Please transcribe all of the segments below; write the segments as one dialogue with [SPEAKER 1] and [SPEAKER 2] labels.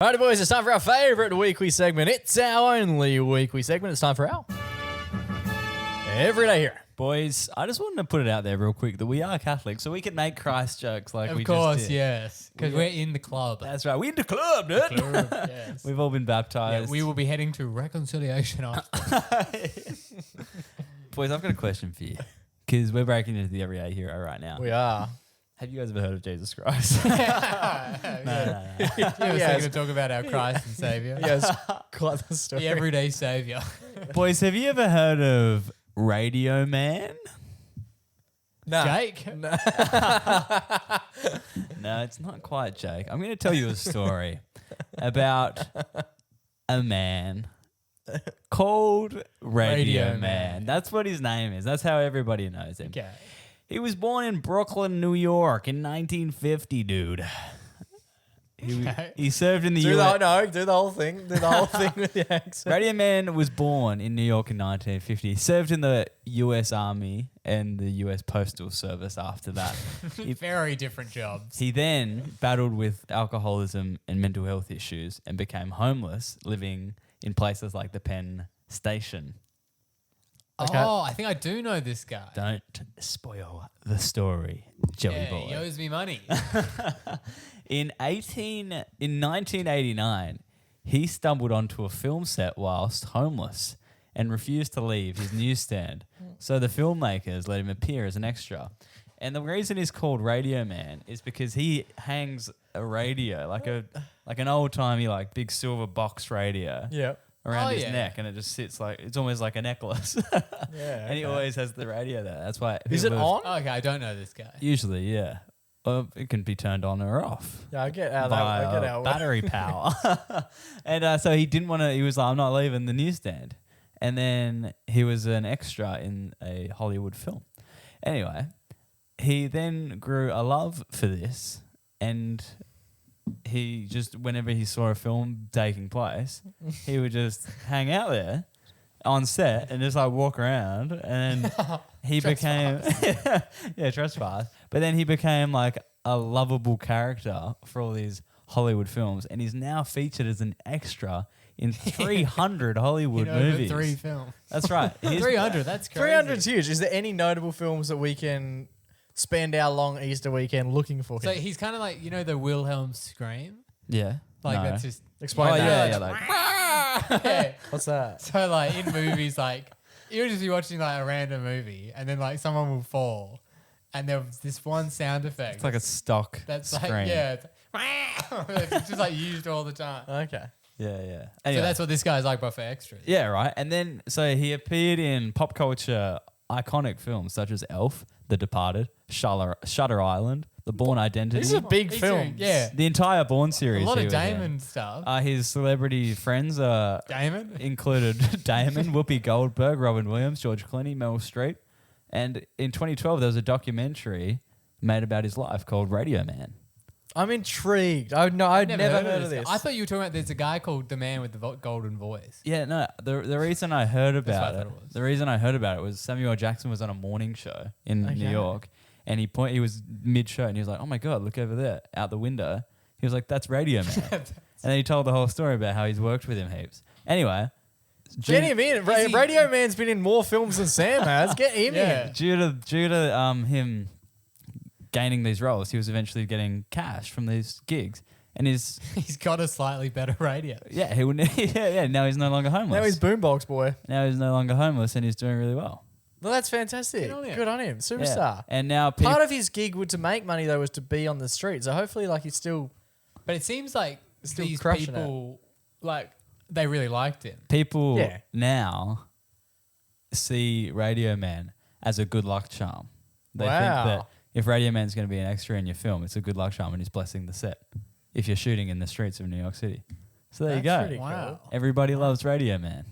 [SPEAKER 1] Alrighty, boys, it's time for our favourite weekly segment. It's our only weekly segment. It's time for our Everyday Hero.
[SPEAKER 2] Boys, I just wanted to put it out there real quick that we are Catholic, so we can make Christ jokes like we just did.
[SPEAKER 3] Of course, yes. Because we're in the club.
[SPEAKER 2] That's right. We're in the club, dude.
[SPEAKER 3] Yes.
[SPEAKER 2] We've all been baptized.
[SPEAKER 3] Yeah, we will be heading to reconciliation after.
[SPEAKER 2] Boys, I've got a question for you because we're breaking into the Everyday Hero right now.
[SPEAKER 1] We are.
[SPEAKER 2] Have you guys ever heard of Jesus Christ?
[SPEAKER 3] No.
[SPEAKER 1] Yes.
[SPEAKER 3] You were going to talk about our Christ and Saviour.
[SPEAKER 1] Yes, quite the story.
[SPEAKER 3] The everyday Saviour.
[SPEAKER 2] Boys, have you ever heard of Radio Man?
[SPEAKER 1] Nah.
[SPEAKER 3] Jake?
[SPEAKER 1] No.
[SPEAKER 2] No, it's not quite Jake. I'm going to tell you a story about a man called Radio Man. That's what his name is. That's how everybody knows him.
[SPEAKER 3] Okay.
[SPEAKER 2] He was born in Brooklyn, New York in 1950, dude. He served in the
[SPEAKER 1] Do
[SPEAKER 2] US.
[SPEAKER 1] the whole thing. Do the whole thing with the accent.
[SPEAKER 2] Radio Man was born in New York in 1950. He served in the US Army and the US Postal Service after that.
[SPEAKER 3] Very different jobs.
[SPEAKER 2] He then battled with alcoholism and mental health issues and became homeless, living in places like the Penn Station.
[SPEAKER 1] Okay.
[SPEAKER 3] Oh, I think I do know this guy.
[SPEAKER 2] Don't spoil the story, Joey
[SPEAKER 3] Yeah,
[SPEAKER 2] boy.
[SPEAKER 3] he owes me money.
[SPEAKER 2] In 1989, he stumbled onto a film set whilst homeless and refused to leave his newsstand. So the filmmakers let him appear as an extra. And the reason he's called Radio Man is because he hangs a radio, like an old-timey, like big silver box radio.
[SPEAKER 1] Yeah.
[SPEAKER 2] Around his neck, and it just sits like it's almost like a necklace.
[SPEAKER 1] Yeah.
[SPEAKER 2] And he always has the radio there. That's why.
[SPEAKER 1] Is it on?
[SPEAKER 3] Okay, I don't know this guy.
[SPEAKER 2] Usually, yeah. It can be turned on or off.
[SPEAKER 1] Yeah, I get how
[SPEAKER 2] By
[SPEAKER 1] that. I get how
[SPEAKER 2] battery power. And so he didn't want to. He was like, "I'm not leaving the newsstand." And then he was an extra in a Hollywood film. Anyway, he then grew a love for this, and he just, whenever he saw a film taking place, he would just hang out there on set and just like walk around, and he became trespass. But then he became like a lovable character for all these Hollywood films, and he's now featured as an extra in 300 Hollywood movies.
[SPEAKER 3] 3 films.
[SPEAKER 2] That's right.
[SPEAKER 3] 300, that's crazy.
[SPEAKER 1] 300's huge. Is there any notable films that we can spend our long Easter weekend looking for
[SPEAKER 3] So
[SPEAKER 1] him?
[SPEAKER 3] he's kind of like, the Wilhelm scream?
[SPEAKER 2] Yeah.
[SPEAKER 3] Like
[SPEAKER 2] No.
[SPEAKER 3] that's just...
[SPEAKER 1] Explain
[SPEAKER 2] Yeah,
[SPEAKER 1] that.
[SPEAKER 2] like,
[SPEAKER 3] Yeah.
[SPEAKER 1] What's that?
[SPEAKER 3] So like in movies, like you'll just be watching like a random movie and then like someone will fall and there's this one sound effect.
[SPEAKER 2] it's like a stock
[SPEAKER 3] that's
[SPEAKER 2] scream.
[SPEAKER 3] like, yeah. It's just like used all the time.
[SPEAKER 1] Okay.
[SPEAKER 2] Yeah.
[SPEAKER 3] So
[SPEAKER 2] Anyway.
[SPEAKER 3] that's what this guy's like, but for extras.
[SPEAKER 2] Yeah, right. And then, so he appeared in pop culture iconic films such as Elf, The Departed, Shutter Island, The Bourne Identity.
[SPEAKER 1] These are big
[SPEAKER 3] He's
[SPEAKER 1] films.
[SPEAKER 3] doing- yeah.
[SPEAKER 2] The entire Bourne series.
[SPEAKER 3] A lot
[SPEAKER 2] he
[SPEAKER 3] of
[SPEAKER 2] was in.
[SPEAKER 3] Damon stuff.
[SPEAKER 2] His celebrity friends
[SPEAKER 3] Damon?
[SPEAKER 2] included Damon, Whoopi Goldberg, Robin Williams, George Clooney, Meryl Streep. And in 2012, there was a documentary made about his life called Radio Man.
[SPEAKER 1] I'm intrigued. I'd never heard of this.
[SPEAKER 3] I thought you were talking about there's a guy called the man with the golden voice.
[SPEAKER 2] Yeah, no. The reason I heard
[SPEAKER 3] what I
[SPEAKER 2] about
[SPEAKER 3] thought
[SPEAKER 2] it,
[SPEAKER 3] it was.
[SPEAKER 2] the reason I heard about it was Samuel L. Jackson was on a morning show in New
[SPEAKER 1] Okay.
[SPEAKER 2] York, and he was mid show, and he was like, "Oh my god, look over there, out the window." He was like, "That's Radio Man," and then he told the whole story about how he's worked with him heaps. Anyway,
[SPEAKER 1] Get him in. Radio Man's been in more films than Sam has. Get him in.
[SPEAKER 2] due to him gaining these roles, he was eventually getting cash from these gigs, and
[SPEAKER 3] He's got a slightly better radio.
[SPEAKER 2] he would now he's no longer homeless.
[SPEAKER 1] Now he's Boombox Boy.
[SPEAKER 2] Now he's no longer homeless, and he's doing really well.
[SPEAKER 1] Well, that's fantastic.
[SPEAKER 3] Good on him.
[SPEAKER 2] Yeah.
[SPEAKER 1] Superstar.
[SPEAKER 2] And now
[SPEAKER 1] Part of his gig to make money though was to be on the street. So hopefully, like he's still.
[SPEAKER 3] But it seems like
[SPEAKER 1] Still
[SPEAKER 3] these
[SPEAKER 1] crushing
[SPEAKER 3] people, like, they really liked him.
[SPEAKER 2] people
[SPEAKER 1] Yeah.
[SPEAKER 2] now see Radio Man as a good luck charm. They
[SPEAKER 1] Wow.
[SPEAKER 2] think that if Radio Man's going to be an extra in your film, it's a good luck charm and he's blessing the set if you're shooting in the streets of New York City. So there you
[SPEAKER 1] That's
[SPEAKER 2] go.
[SPEAKER 1] pretty
[SPEAKER 3] Wow.
[SPEAKER 1] cool.
[SPEAKER 2] Everybody loves Radio Man.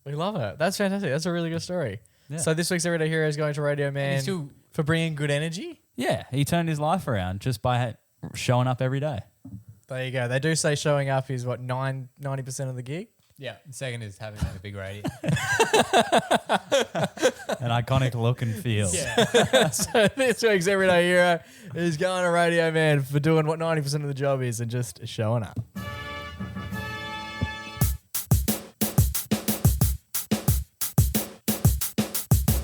[SPEAKER 1] We love it. That's fantastic. That's a really good story.
[SPEAKER 2] Yeah.
[SPEAKER 1] So this week's Everyday Hero is going to Radio
[SPEAKER 3] And
[SPEAKER 1] Man
[SPEAKER 3] he's still,
[SPEAKER 1] for bringing good energy.
[SPEAKER 2] Yeah, he turned his life around just by showing up every day.
[SPEAKER 1] There you go. They do say showing up is what 90% of the gig.
[SPEAKER 3] the second is having like a big radio.
[SPEAKER 2] An iconic look and feel.
[SPEAKER 3] Yeah.
[SPEAKER 1] So this week's Everyday Hero is going to Radio Man for doing what 90% of the job is and just showing up.